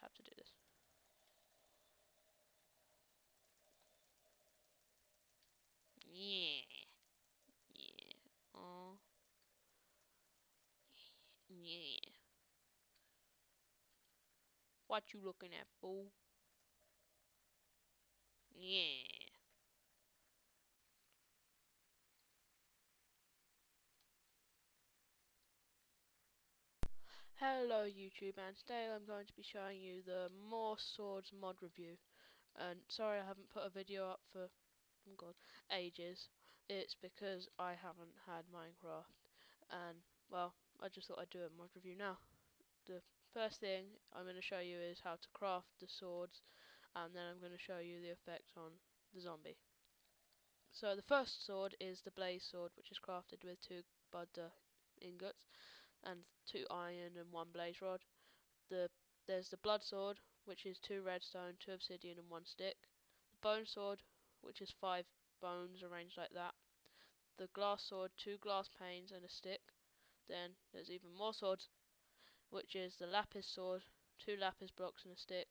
have to do this. Yeah. Yeah. Oh. Yeah. What you looking at, fool? Yeah. Hello YouTube, and today I'm going to be showing you the More Swords mod review. And sorry I haven't put a video up for, oh god, ages. It's because I haven't had Minecraft, and well, I just thought I'd do a mod review now. The first thing I'm going to show you is how to craft the swords, and then I'm going to show you the effect on the zombie. So the first sword is the blaze sword, which is crafted with 2 butter ingots and 2 iron and 1 blaze rod. There's the blood sword, which is 2 redstone, 2 obsidian and 1 stick. The bone sword, which is 5 bones arranged like that. The glass sword, 2 glass panes and a stick. Then there's even more swords, which is the lapis sword, 2 lapis blocks and a stick.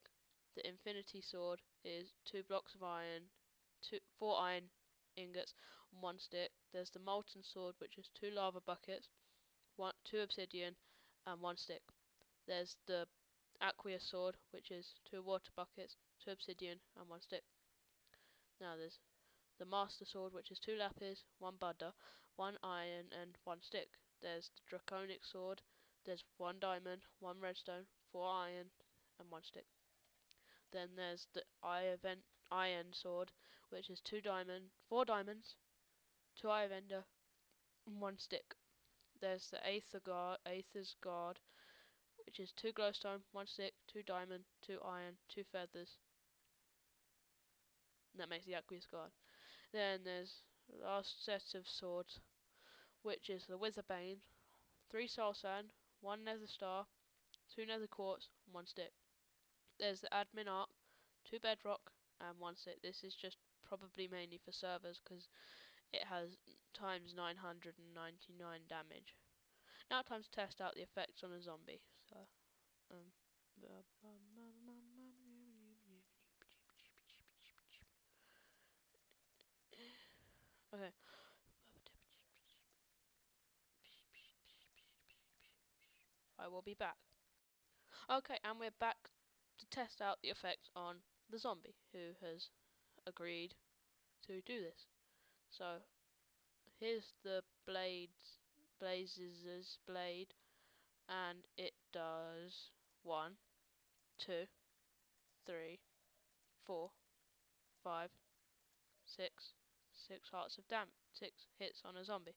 The infinity sword is 2 blocks of iron, 4 iron ingots and 1 stick. There's the molten sword, which is 2 lava buckets, 2 obsidian and 1 stick. There's the aqueous sword, which is 2 water buckets, 2 obsidian and 1 stick. Now there's the master sword, which is 2 lapis, 1 butter, 1 iron and 1 stick. There's the draconic sword, there's 1 diamond, 1 redstone, 4 iron and 1 stick. Then there's the iron sword, which is 4 diamonds, 2 iron ender and 1 stick. There's the Aether's guard, which is 2 glowstone, 1 stick, 2 diamond, 2 iron, 2 feathers. And that makes the aqueous guard. Then there's the last set of swords, which is the Witherbane, 3 soul sand, 1 nether star, 2 nether quartz, and 1 stick. There's the admin arc, 2 bedrock, and 1 stick. This is just probably mainly for servers because it has times 999 damage. Now time to test out the effects on a zombie. So, okay. I will be back. Okay, and we're back to test out the effect on the zombie who has agreed to do this. So here's the Blazes' blade, and it does 1, 2, 3, 4, 5, 6, 6 hearts of 6 hits on a zombie.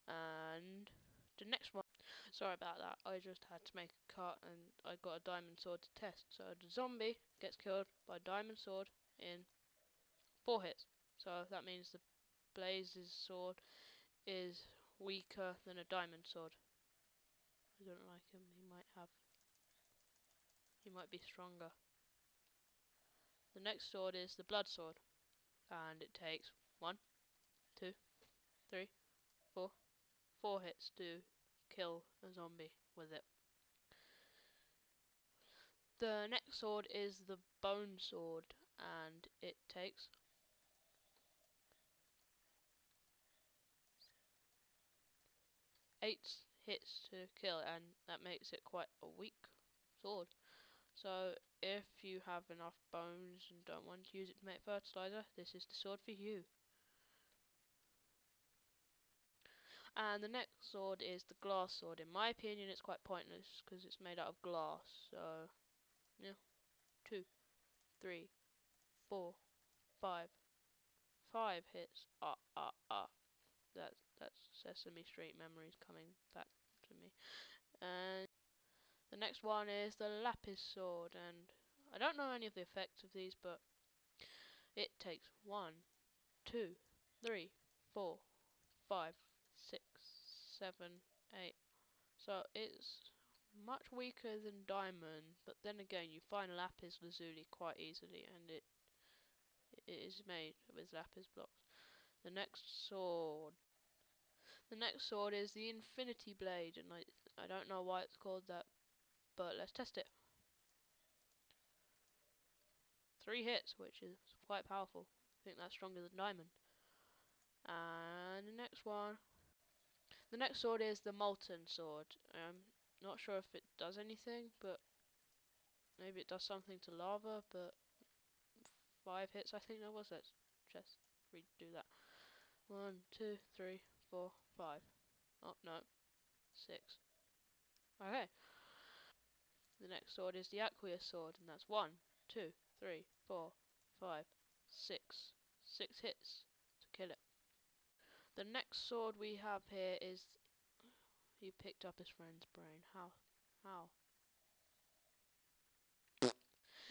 And the next one, sorry about that, I just had to make a cut and I got a diamond sword to test. So the zombie gets killed by a diamond sword in 4 hits. So that means the Blaze's sword is weaker than a diamond sword. I don't like him, he might be stronger. The next sword is the blood sword, and it takes 1, 2, 3, 4, 4 hits to kill a zombie with it. The next sword is the bone sword, and it takes 8 hits to kill, and that makes it quite a weak sword. So if you have enough bones and don't want to use it to make fertilizer, this is the sword for you. And the next sword is the glass sword. In my opinion, it's quite pointless because it's made out of glass. So, yeah, 2, 3, 4, 5, 5 hits. That's Sesame Street memories coming back to me. And the next one is the lapis sword, and I don't know any of the effects of these, but it takes 1, 2, 3, 4, 5, 6, 7, 8. So it's much weaker than diamond, but then again you find lapis lazuli quite easily, and it is made with lapis blocks. The next sword. The next sword is the infinity blade, and I don't know why it's called that, but let's test it. 3 hits, which is quite powerful. I think that's stronger than diamond. And the next one, the next sword is the molten sword. I'm not sure if it does anything, but maybe it does something to lava. But 5 hits, I think that was. Let's just redo that. 1, 2, 3, 4, 5. Oh no, 6. Okay. The next sword is the Aqueous sword, and that's 1, 2, 3, 4, 5, 6. 6 hits to kill it. The next sword we have here is. He picked up his friend's brain. How? How?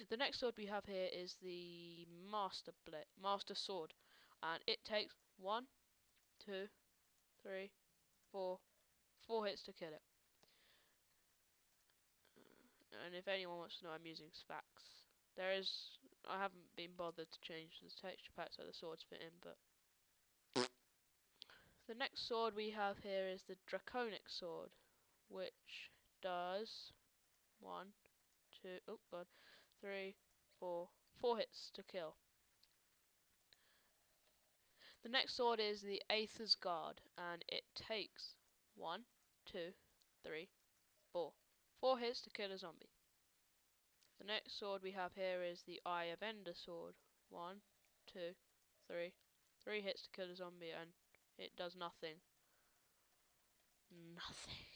The next sword we have here is the Master Sword, and it takes 1, 2, 3, 4, 4 hits to kill it. And if anyone wants to know, I'm using Sphax. I haven't been bothered to change the texture pack so the swords fit in, but the next sword we have here is the Draconic Sword, which does 1, 2, oh god, 3, 4, 4 hits to kill. The next sword is the Aether's Guard, and it takes 1, 2, 3, 4. 4 hits to kill a zombie. The next sword we have here is the Eye of Ender sword. 1, 2, 3. 3 hits to kill a zombie, and it does nothing. Nothing.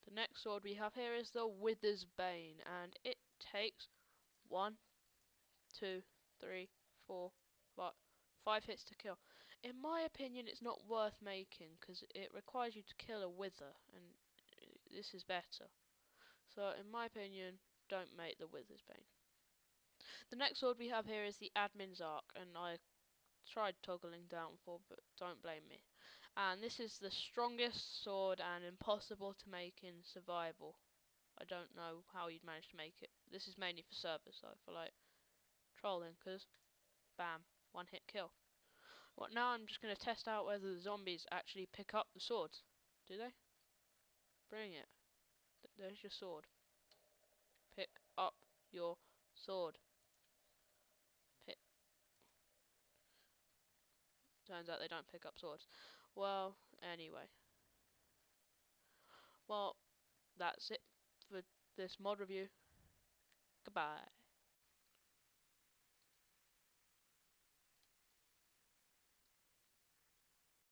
The next sword we have here is the Wither's Bane, and it takes 1, 2, 3, 4, 5. 5 hits to kill. In my opinion, it's not worth making because it requires you to kill a wither, and this is better. So, in my opinion, don't make the Wither's Bane. The next sword we have here is the Admin's Arc, and I tried toggling down for, but don't blame me. And this is the strongest sword and impossible to make in survival. I don't know how you'd manage to make it. This is mainly for servers, so for like trolling, because bam, 1 hit kill. Well, now I'm just going to test out whether the zombies actually pick up the swords. Do they? Bring it. There's your sword. Pick up your sword. Pick. Turns out they don't pick up swords. Well, anyway. Well, that's it for this mod review. Goodbye.